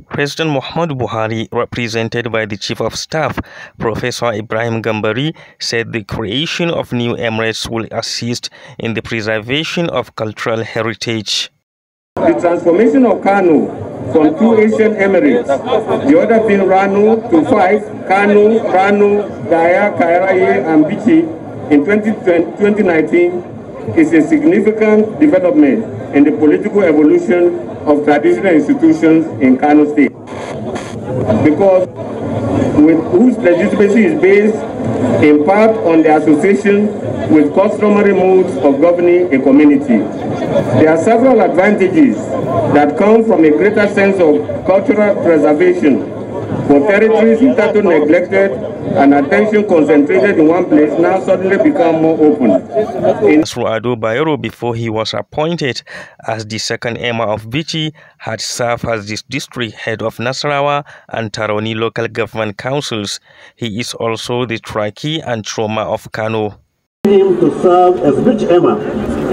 President Muhammadu Buhari, represented by the Chief of Staff, Professor Ibrahim Gambari, said the creation of new emirates will assist in the preservation of cultural heritage. The transformation of Kano from two ancient emirates, the other being Rano, to five, Kano, Rano, Gaya, Kairaye, and Bichi, in 2019 is a significant development in the political evolution of traditional institutions in Kano State, because with whose legitimacy is based in part on the association with customary modes of governing a community. There are several advantages that come from a greater sense of cultural preservation for territories hitherto neglected and attention concentrated in one place now suddenly become more open. Nasru Ado Bayero, before he was appointed as the second Emir of Bichi, had served as the district head of Nasarawa and Taroni local government councils. He is also the Trachea and Trauma of Kano. Him to serve as Bichi Emir,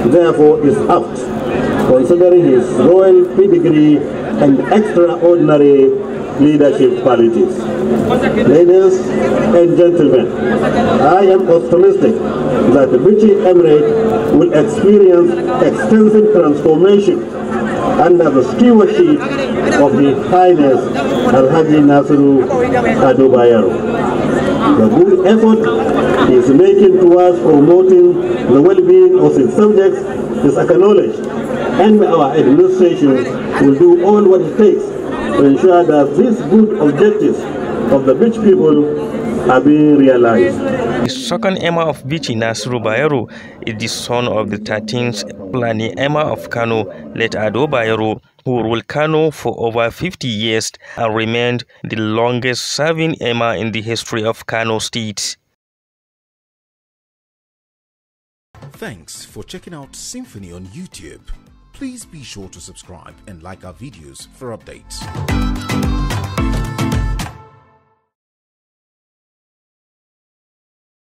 therefore, is apt, considering his royal pedigree and extraordinary leadership qualities. Ladies and gentlemen, I am optimistic that the Bichi Emirate will experience extensive transformation under the stewardship of His Highness Alhaji Nasru Ado Bayero. The good effort he is making towards promoting the well-being of his subjects is acknowledged, and our administration will do all what it takes to ensure that these good objectives of the Bichi people are being realized. The second Emir of Bichi, Nasru Bayero, is the son of the 13th Fulani Emir of Kano, late Ado Bayero, who ruled Kano for over 50 years and remained the longest-serving Emir in the history of Kano State. Thanks for checking out Symphony on YouTube. Please be sure to subscribe and like our videos for updates.